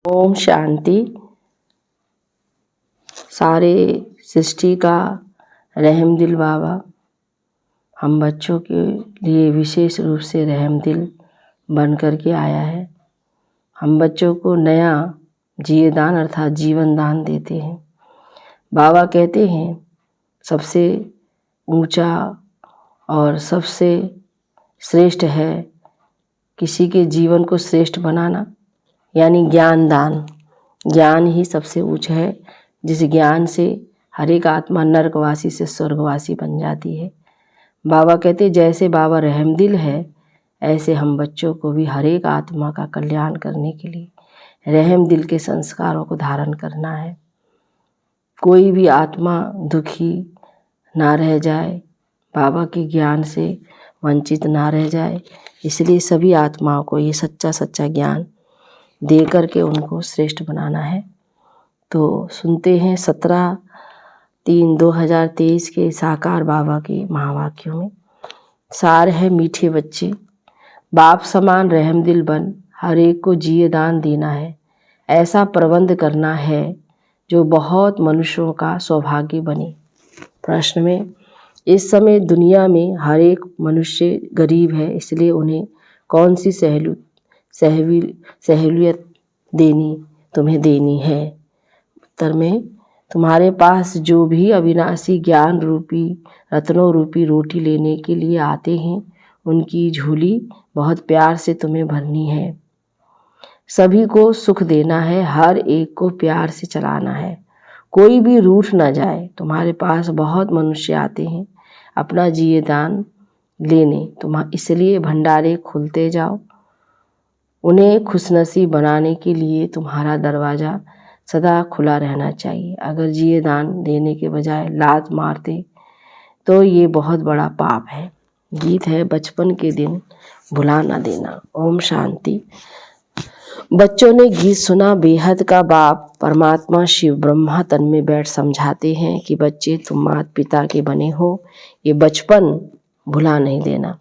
ओम शांति। सारे सृष्टि का रहमदिल बाबा हम बच्चों के लिए विशेष रूप से रहमदिल बन कर के आया है। हम बच्चों को नया जिए दान अर्थात जीवन दान देते हैं। बाबा कहते हैं सबसे ऊंचा और सबसे श्रेष्ठ है किसी के जीवन को श्रेष्ठ बनाना, यानी ज्ञान दान। ज्ञान ही सबसे ऊंच है, जिस ज्ञान से हर एक आत्मा नरकवासी से स्वर्गवासी बन जाती है। बाबा कहते जैसे बाबा रहमदिल है, ऐसे हम बच्चों को भी हर एक आत्मा का कल्याण करने के लिए रहमदिल के संस्कारों को धारण करना है। कोई भी आत्मा दुखी ना रह जाए, बाबा के ज्ञान से वंचित ना रह जाए, इसलिए सभी आत्माओं को ये सच्चा ज्ञान दे करके उनको श्रेष्ठ बनाना है। तो सुनते हैं 17/3/2023 के साकार बाबा के महावाक्यों में। सार है मीठे बच्चे, बाप समान रहमदिल बन, हर एक को जिए दान देना है। ऐसा प्रबंध करना है जो बहुत मनुष्यों का सौभाग्य बने। प्रश्न में, इस समय दुनिया में हर एक मनुष्य गरीब है, इसलिए उन्हें कौन सी सहूलियत तुम्हें देनी है? उत्तर में, तुम्हारे पास जो भी अविनाशी ज्ञान रूपी रत्नों रूपी रोटी लेने के लिए आते हैं, उनकी झोली बहुत प्यार से तुम्हें भरनी है। सभी को सुख देना है, हर एक को प्यार से चलाना है, कोई भी रूठ ना जाए। तुम्हारे पास बहुत मनुष्य आते हैं अपना जिए दान लेने, इसलिए भंडारे खुलते जाओ। उन्हें खुशनसीब बनाने के लिए तुम्हारा दरवाज़ा सदा खुला रहना चाहिए। अगर जिए दान देने के बजाय लात मारते तो ये बहुत बड़ा पाप है। गीत है बचपन के दिन भुला ना देना। ओम शांति। बच्चों ने गीत सुना बेहद का बाप परमात्मा शिव ब्रह्मा तन में बैठ समझाते हैं कि बच्चे तुम माता पिता के बने हो, ये बचपन भुला नहीं देना।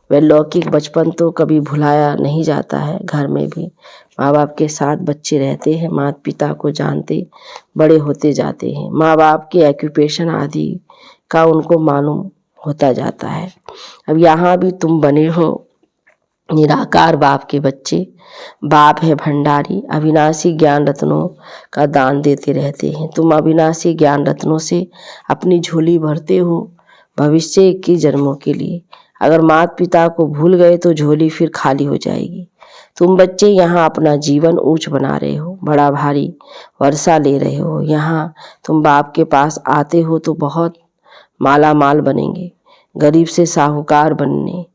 वह लौकिक बचपन तो कभी भुलाया नहीं जाता है। घर में भी माँ बाप के साथ बच्चे रहते हैं, माता पिता को जानते बड़े होते जाते हैं। माँ बाप के ऑक्यूपेशन आदि का उनको मालूम होता जाता है। अब यहाँ भी तुम बने हो निराकार बाप के बच्चे। बाप है भंडारी, अविनाशी ज्ञान रत्नों का दान देते रहते हैं। तुम अविनाशी ज्ञान रत्नों से अपनी झोली भरते हो भविष्य के जन्मों के लिए। अगर माता पिता को भूल गए तो झोली फिर खाली हो जाएगी। तुम बच्चे यहाँ अपना जीवन ऊंच बना रहे हो, बड़ा भारी वर्षा ले रहे हो। यहाँ तुम बाप के पास आते हो तो बहुत माला माल बनेंगे, गरीब से साहूकार बनने।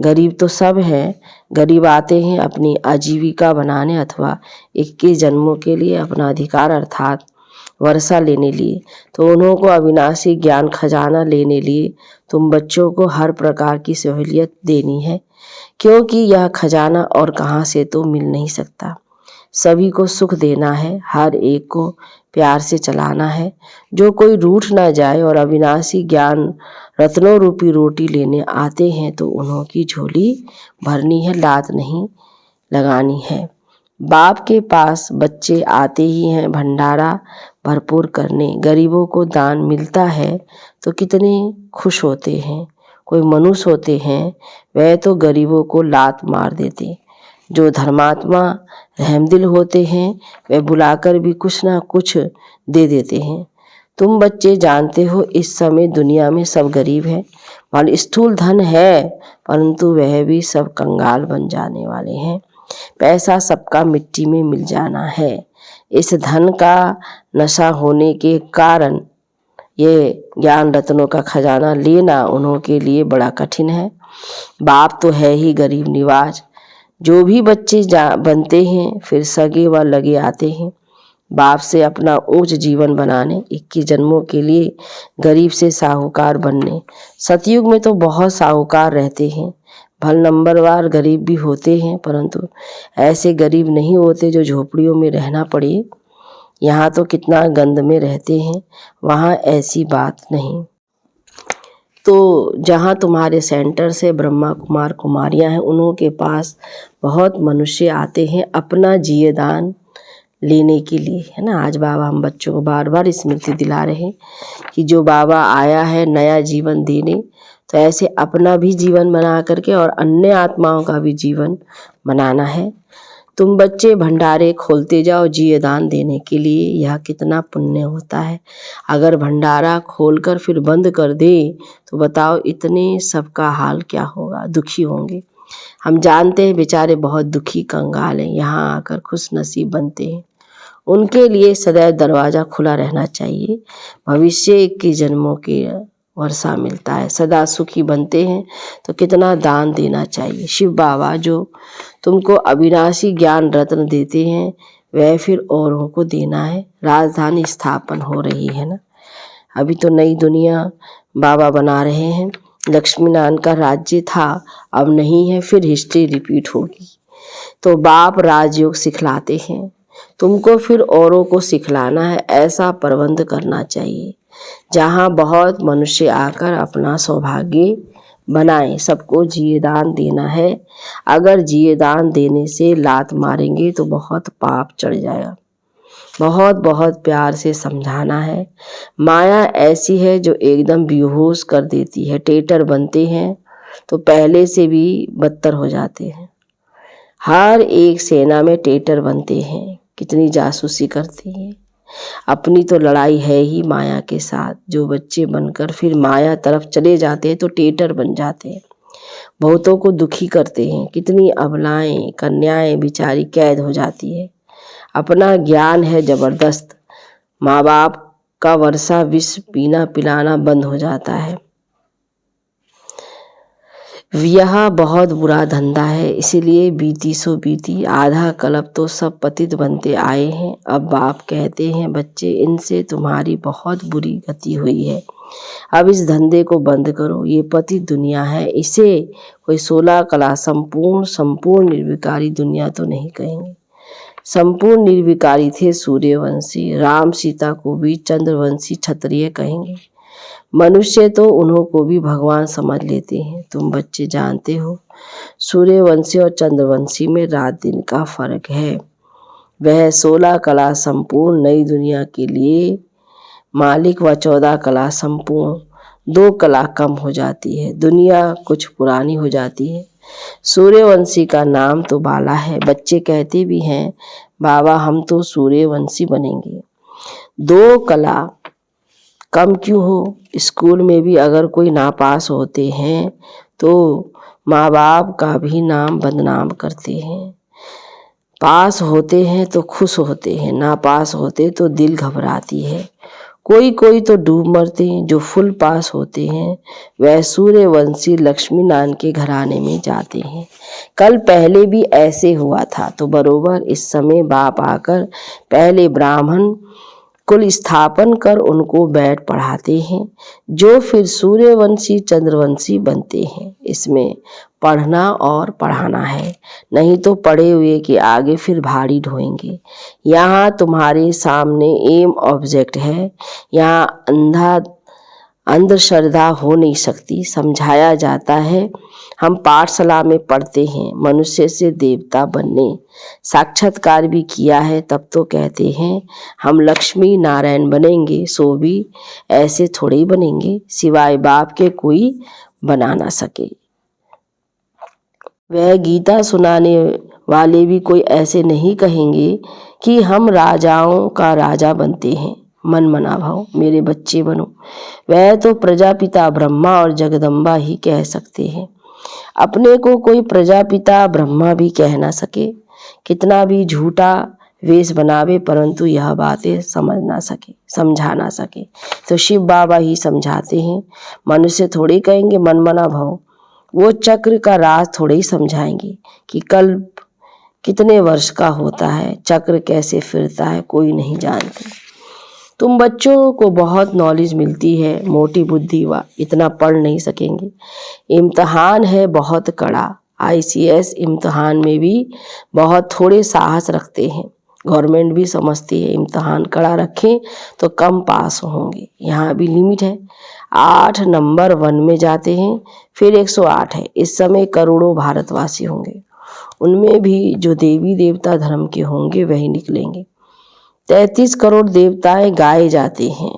गरीब तो सब हैं, गरीब आते हैं अपनी आजीविका बनाने अथवा 21 जन्मों के लिए अपना अधिकार अर्थात वर्षा लेने लिए। तो उन्हों को अविनाशी ज्ञान खजाना लेने लिए तुम बच्चों को हर प्रकार की सहूलियत देनी है, क्योंकि यह खजाना और कहाँ से तो मिल नहीं सकता। सभी को सुख देना है, हर एक को प्यार से चलाना है, जो कोई रूठ ना जाए। और अविनाशी ज्ञान रत्नों रूपी रोटी लेने आते हैं तो उन्हों की झोली भरनी है, लात नहीं लगानी है। बाप के पास बच्चे आते ही हैं भंडारा भरपूर करने। गरीबों को दान मिलता है तो कितने खुश होते हैं। कोई मनुष्य होते हैं वह तो गरीबों को लात मार देते। जो धर्मात्मा रहमदिल होते हैं वह बुलाकर भी कुछ ना कुछ दे देते हैं। तुम बच्चे जानते हो इस समय दुनिया में सब गरीब हैं। वाले स्थूल धन है परंतु वह भी सब कंगाल बन जाने वाले हैं। पैसा सबका मिट्टी में मिल जाना है। इस धन का नशा होने के कारण ये ज्ञान रत्नों का खजाना लेना उन्हों के लिए बड़ा कठिन है। बाप तो है ही गरीब निवाज। जो भी बच्चे बनते हैं फिर सगे व लगे आते हैं बाप से अपना ऊंच जीवन बनाने, 21 जन्मों के लिए गरीब से साहूकार बनने। सतयुग में तो बहुत साहूकार रहते हैं, भल नंबरवार गरीब भी होते हैं, परंतु ऐसे गरीब नहीं होते जो झोपड़ियों में रहना पड़े। यहाँ तो कितना गंद में रहते हैं, वहाँ ऐसी बात नहीं। तो जहाँ तुम्हारे सेंटर से ब्रह्मा कुमार कुमारियाँ हैं, उन्हों के पास बहुत मनुष्य आते हैं अपना जिए दान लेने के लिए, है ना। आज बाबा हम बच्चों को बार बार स्मृति दिला रहे हैं कि जो बाबा आया है नया जीवन देने, तो ऐसे अपना भी जीवन बना करके और अन्य आत्माओं का भी जीवन बनाना है। तुम बच्चे भंडारे खोलते जाओ जिये दान देने के लिए, यह कितना पुण्य होता है। अगर भंडारा खोलकर फिर बंद कर दे तो बताओ इतने सबका हाल क्या होगा, दुखी होंगे। हम जानते हैं बेचारे बहुत दुखी कंगाल हैं, यहाँ आकर खुश नसीब बनते हैं। उनके लिए सदैव दरवाज़ा खुला रहना चाहिए। भविष्य के जन्मों के वर्षा मिलता है, सदा सुखी बनते हैं तो कितना दान देना चाहिए। शिव बाबा जो तुमको अविनाशी ज्ञान रत्न देते हैं वह फिर औरों को देना है। राजधानी स्थापन हो रही है ना, अभी तो नई दुनिया बाबा बना रहे हैं। लक्ष्मी नारायण का राज्य था, अब नहीं है, फिर हिस्ट्री रिपीट होगी। तो बाप राजयोग सिखलाते हैं, तुमको फिर औरों को सिखलाना है। ऐसा प्रबंध करना चाहिए जहाँ बहुत मनुष्य आकर अपना सौभाग्य बनाएं। सबको जिये दान देना है। अगर जिये दान देने से लात मारेंगे तो बहुत पाप चढ़ जाएगा। बहुत बहुत प्यार से समझाना है। माया ऐसी है जो एकदम बेहोश कर देती है। टेटर बनते हैं तो पहले से भी बदतर हो जाते हैं। हर एक सेना में टेटर बनते हैं, कितनी जासूसी करती है। अपनी तो लड़ाई है ही माया के साथ। जो बच्चे बनकर फिर माया तरफ चले जाते हैं तो टेटर बन जाते हैं, बहुतों को दुखी करते हैं। कितनी अबलाएं कन्याएं बेचारी कैद हो जाती है। अपना ज्ञान है जबरदस्त, माँ बाप का वर्षा विष पीना पिलाना बंद हो जाता है। यह बहुत बुरा धंधा है, इसीलिए बीती सो बीती, आधा कल्प तो सब पतित बनते आए हैं। अब बाप कहते हैं बच्चे इनसे तुम्हारी बहुत बुरी गति हुई है, अब इस धंधे को बंद करो। ये पतित दुनिया है, इसे कोई 16 कला संपूर्ण निर्विकारी दुनिया तो नहीं कहेंगे। संपूर्ण निर्विकारी थे सूर्यवंशी, राम सीता को भी चंद्रवंशी क्षत्रिय कहेंगे। मनुष्य तो उन्हों को भी भगवान समझ लेते हैं। तुम बच्चे जानते हो सूर्यवंशी और चंद्रवंशी में रात दिन का फर्क है। वह 16 कला संपूर्ण नई दुनिया के लिए मालिक व 14 कला संपूर्ण 2 कला कम हो जाती है, दुनिया कुछ पुरानी हो जाती है। सूर्यवंशी का नाम तो बाला है। बच्चे कहते भी हैं बाबा हम तो सूर्यवंशी बनेंगे। 2 कला कम क्यों हो? स्कूल में भी अगर कोई नापास होते हैं तो माँ बाप का भी नाम बदनाम करते हैं। पास होते हैं तो खुश होते हैं, नापास होते तो दिल घबराती है। कोई कोई तो डूब मरते हैं। जो फुल पास होते हैं वह सूर्यवंशी लक्ष्मी नारायण के घराने में जाते हैं। कल पहले भी ऐसे हुआ था, तो बरोबर इस समय बाप आकर पहले ब्राह्मण कुल स्थापन कर उनको बैठ पढ़ाते हैं, जो फिर सूर्यवंशी चंद्रवंशी बनते हैं। इसमें पढ़ना और पढ़ाना है, नहीं तो पढ़े हुए के आगे फिर भारी ढोएंगे। यहाँ तुम्हारे सामने एम ऑब्जेक्ट है, यहाँ अंधश्रद्धा हो नहीं सकती। समझाया जाता है। हम पाठशाला में पढ़ते हैं मनुष्य से देवता बनने, साक्षात्कार भी किया है, तब तो कहते हैं हम लक्ष्मी नारायण बनेंगे। सो भी ऐसे थोड़े ही बनेंगे, सिवाय बाप के कोई बना ना सके। वह गीता सुनाने वाले भी कोई ऐसे नहीं कहेंगे कि हम राजाओं का राजा बनते हैं। मन मना भाव मेरे बच्चे बनो। वह तो प्रजापिता ब्रह्मा और जगदम्बा ही कह सकते हैं। अपने को कोई प्रजापिता ब्रह्मा भी कह ना सके, कितना भी झूठा वेश बनावे, परंतु यह बातें समझा ना सके तो शिव बाबा ही समझाते हैं। मनुष्य थोड़े कहेंगे मन मना भाव, वो चक्र का राज थोड़े ही समझाएंगे कि कल्प कितने वर्ष का होता है, चक्र कैसे फिरता है, कोई नहीं जानते। तुम बच्चों को बहुत नॉलेज मिलती है, मोटी बुद्धि व इतना पढ़ नहीं सकेंगे। इम्तहान है बहुत कड़ा, ICS इम्तहान में भी बहुत थोड़े साहस रखते हैं। गवर्नमेंट भी समझती है इम्तहान कड़ा रखें तो कम पास होंगे। यहाँ भी लिमिट है। 8 नंबर 1 में जाते हैं, फिर 108 है। इस समय करोड़ों भारतवासी होंगे, उनमें भी जो देवी देवता धर्म के होंगे वही निकलेंगे। 33 करोड़ देवताएं गाए जाते हैं,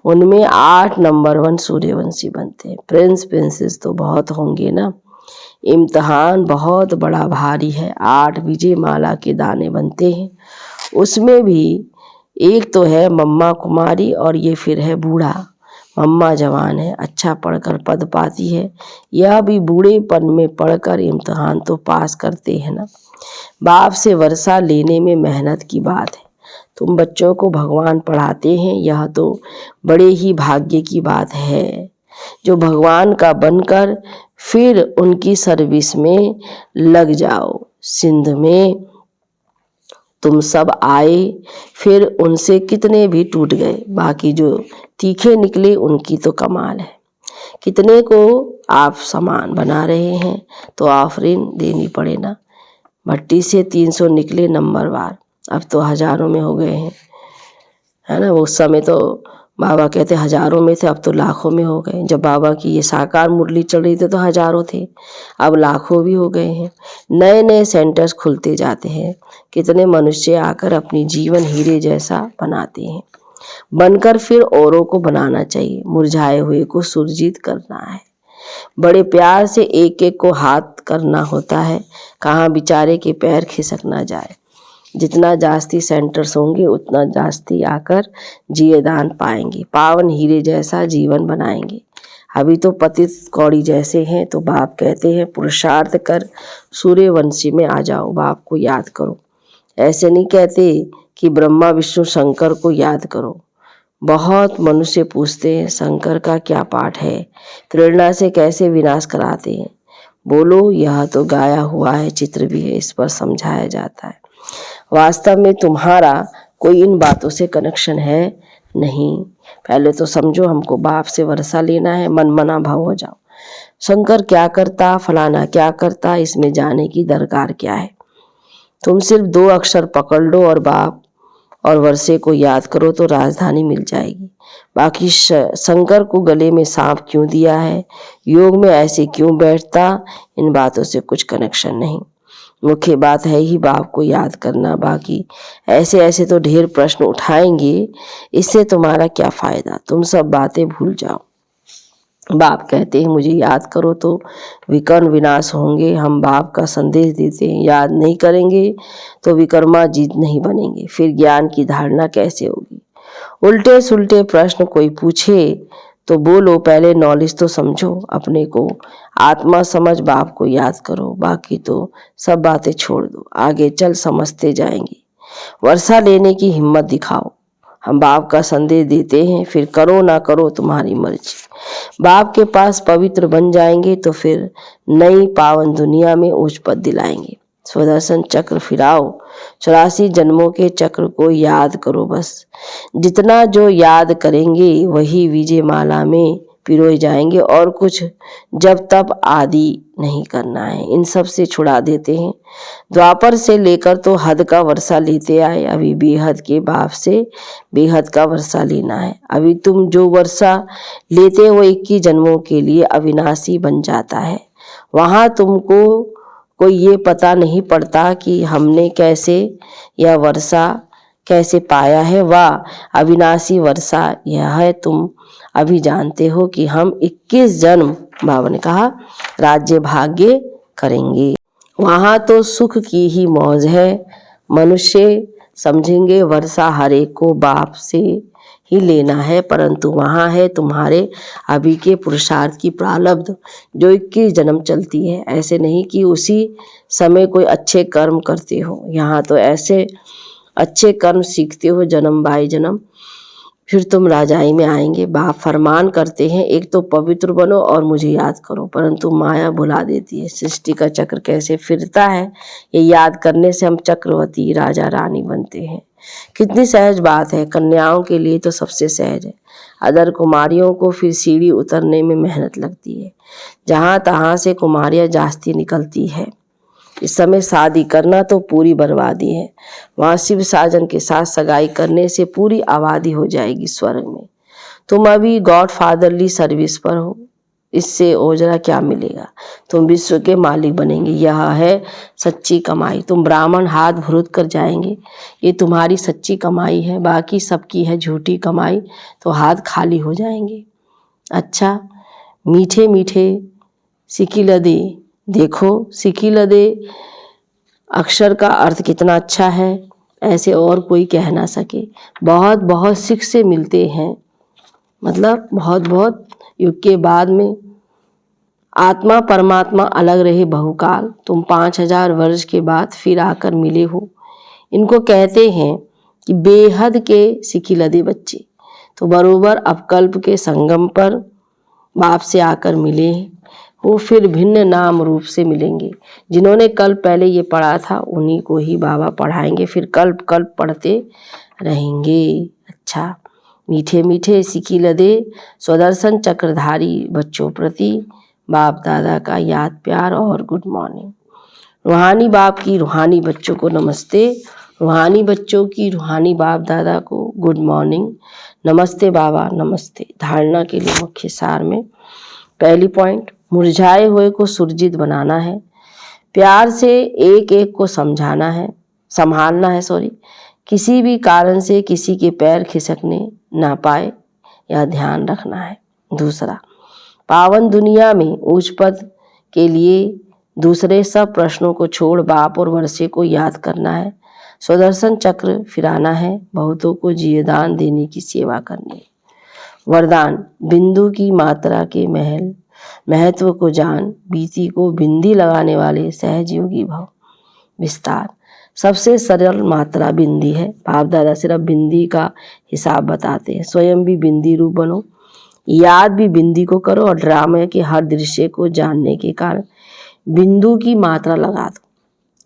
उनमें 8 नंबर 1 सूर्यवंशी बनते हैं। प्रिंस प्रिंसेस तो बहुत होंगे ना। इम्तिहान बहुत बड़ा भारी है। 8 विजय माला के दाने बनते हैं। उसमें भी एक तो है मम्मा कुमारी और ये फिर है बूढ़ा। मम्मा जवान है, अच्छा पढ़कर पद पाती है, यह भी बूढ़ेपन में पढ़कर इम्तिहान तो पास करते हैं ना। बाप से वर्षा लेने में मेहनत की बात है। तुम बच्चों को भगवान पढ़ाते हैं, यह तो बड़े ही भाग्य की बात है। जो भगवान का बनकर फिर उनकी सर्विस में लग जाओ। सिंध में तुम सब आए, फिर उनसे कितने भी टूट गए, बाकी जो तीखे निकले उनकी तो कमाल है। कितने को आप सामान बना रहे हैं तो आफरीन देनी पड़े ना। भट्टी से 300 निकले नंबरवार, अब तो हजारों में हो गए हैं, है ना। उस समय तो बाबा कहते हजारों में थे, अब तो लाखों में हो गए। जब बाबा की ये साकार मुरली चल रही थी तो हजारों थे, अब लाखों भी हो गए हैं। नए नए सेंटर्स खुलते जाते हैं। कितने मनुष्य आकर अपनी जीवन हीरे जैसा बनाते हैं। बनकर फिर औरों को बनाना चाहिए। मुरझाए हुए को सुरजीत करना है। बड़े प्यार से एक एक को हाथ करना होता है, कहाँ बेचारे के पैर खिसक ना जाए। जितना जास्ती सेंटर्स होंगे उतना जास्ती आकर जिए दान पाएंगे, पावन हीरे जैसा जीवन बनाएंगे। अभी तो पतित कौड़ी जैसे हैं, तो बाप कहते हैं पुरुषार्थ कर सूर्यवंशी में आ जाओ, बाप को याद करो। ऐसे नहीं कहते कि ब्रह्मा विष्णु शंकर को याद करो। बहुत मनुष्य पूछते हैं शंकर का क्या पाठ है, प्रेरणा से कैसे विनाश कराते हैं। बोलो यह तो गाया हुआ है, चित्र भी है, इस पर समझाया जाता है। वास्तव में तुम्हारा कोई इन बातों से कनेक्शन है नहीं। पहले तो समझो हमको बाप से वर्षा लेना है, मन मना भाव हो जाओ। शंकर क्या करता, फलाना क्या करता, इसमें जाने की दरकार क्या है। तुम सिर्फ 2 अक्षर पकड़ लो और बाप और वर्षे को याद करो तो राजधानी मिल जाएगी। बाकी शंकर को गले में सांप क्यों दिया है, योग में ऐसे क्यों बैठता, इन बातों से कुछ कनेक्शन नहीं। मुख्य बात है ही बाप को याद करना। बाकी ऐसे ऐसे तो ढेर प्रश्न उठाएंगे, इससे तुम्हारा क्या फायदा। तुम सब बातें भूल जाओ। बाप कहते हैं मुझे याद करो तो विकर्ण विनाश होंगे। हम बाप का संदेश देते हैं, याद नहीं करेंगे तो विकर्मा जीत नहीं बनेंगे, फिर ज्ञान की धारणा कैसे होगी। उल्टे सुल्टे प्रश्न कोई पूछे तो बोलो पहले नॉलेज तो समझो अपने को, आत्मा समझ बाप को याद करो, बाकी तो सब बातें छोड़ दो, आगे चल समझते जाएंगे। वर्षा लेने की हिम्मत दिखाओ। हम बाप का संदेश देते हैं, फिर करो ना करो तुम्हारी मर्जी। बाप के पास पवित्र बन जाएंगे तो फिर नई पावन दुनिया में उच्च पद दिलाएंगे। स्वदर्शन चक्र फिराओ, 84 जन्मों के चक्र को याद करो बस। जितना जो याद करेंगे वही विजय माला में पिरोए जाएंगे, और कुछ जब तब आदि नहीं करना है। इन सब से छुड़ा देते हैं। द्वापर से लेकर तो हद का वर्षा लेते आए, अभी बेहद के बाप से बेहद का वर्षा लेना है। अभी तुम जो वर्षा लेते हो 21 जन्मों के लिए अविनाशी बन जाता है। वहाँ तुमको कोई ये पता नहीं पड़ता कि हमने कैसे यह वर्षा कैसे पाया है। वाह अविनाशी वर्षा यह है। तुम अभी जानते हो कि हम 21 जन्म बाबा ने कहा राज्य भाग्य करेंगे। वहाँ तो सुख की ही मौज है। मनुष्य समझेंगे वर्षा हर एक को बाप से ही लेना है, परंतु वहाँ है तुम्हारे अभी के पुरुषार्थ की प्रारब्ध जो 21 जन्म चलती है। ऐसे नहीं कि उसी समय कोई अच्छे कर्म करते हो। यहाँ तो ऐसे अच्छे कर्म सीखते हो जन्म बाई जन्म, फिर तुम राजाई में आएंगे। बाप फरमान करते हैं एक तो पवित्र बनो और मुझे याद करो, परंतु माया भुला देती है। सृष्टि का चक्र कैसे फिरता है ये याद करने से हम चक्रवर्ती राजा रानी बनते हैं। कितनी सहज बात है, कन्याओं के लिए तो सबसे सहज है। अदर कुमारियों को फिर सीढ़ी उतरने में मेहनत लगती है। जहाँ तहाँ से कुमारियाँ जास्ती निकलती है। इस समय शादी करना तो पूरी बर्बादी है। वहाँ शिव साजन के साथ सगाई करने से पूरी आबादी हो जाएगी स्वर्ग में। तुम अभी गॉड फादरली सर्विस पर हो, इससे ओजरा क्या मिलेगा। तुम विश्व के मालिक बनेंगे, यह है सच्ची कमाई। तुम ब्राह्मण हाथ भुरुत कर जाएंगे, ये तुम्हारी सच्ची कमाई है। बाकी सबकी है झूठी कमाई, तो हाथ खाली हो जाएंगे। अच्छा, मीठे मीठे सिकिलदे, देखो सिकिलदे अक्षर का अर्थ कितना अच्छा है, ऐसे और कोई कह ना सके। बहुत बहुत सिख से मिलते हैं, मतलब बहुत बहुत युग के बाद में आत्मा परमात्मा अलग रहे बहुकाल, तुम 5000 वर्ष के बाद फिर आकर मिले हो। इनको कहते हैं कि बेहद के सिकिलदे बच्चे, तो बरोबर अपकल्प के संगम पर बाप से आकर मिले हैं। वो फिर भिन्न नाम रूप से मिलेंगे। जिन्होंने कल्प पहले ये पढ़ा था उन्हीं को ही बाबा पढ़ाएंगे, फिर कल्प कल्प पढ़ते रहेंगे। अच्छा, मीठे मीठे सिकिलदे स्वदर्शन चक्रधारी बच्चों प्रति बाप दादा का याद प्यार और गुड मॉर्निंग। रूहानी बाप की रूहानी बच्चों को नमस्ते, रूहानी बच्चों की रूहानी बाप दादा को गुड मॉर्निंग। नमस्ते बाबा नमस्ते। धारणा के लिए मुख्य सार में पहली पॉइंट, मुरझाए हुए को सुरजित बनाना है, प्यार से एक एक को संभालना है। किसी भी कारण से किसी के पैर खिसकने ना पाए, यह ध्यान रखना है। दूसरा, पावन दुनिया में उच्च पद के लिए दूसरे सब प्रश्नों को छोड़ बाप और वर्षे को याद करना है। स्वदर्शन चक्र फिराना है, बहुतों को जीवदान देने की सेवा करनी है। वरदान, बिंदु की मात्रा के महत्व को जान, बीती को बिंदी लगाने वाले सहज योगी भव। विस्तार, सबसे सरल मात्रा बिंदी है। बाप दादा सिर्फ बिंदी का हिसाब बताते हैं, स्वयं भी बिंदी रूप बनो, याद भी बिंदी को करो और ड्रामे के हर दृश्य को जानने के कारण बिंदु की मात्रा लगा दो।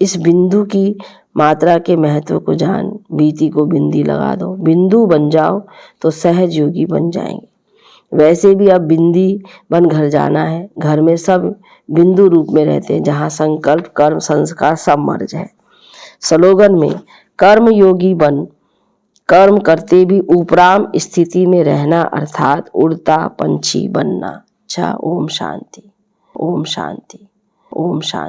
इस बिंदु की मात्रा के महत्व को जान, बीती को बिंदी लगा दो, बिंदु बन जाओ तो सहज योगी बन जाएंगे। वैसे भी अब बिंदी बन घर जाना है। घर में सब बिंदु रूप में रहते हैं, जहाँ संकल्प कर्म संस्कार सब मर्ज है। स्लोगन में कर्म योगी बन, कर्म करते भी उपराम स्थिति में रहना, अर्थात उड़ता पंछी बनना। अच्छा, ओम शांति, ओम शांति, ओम शांति।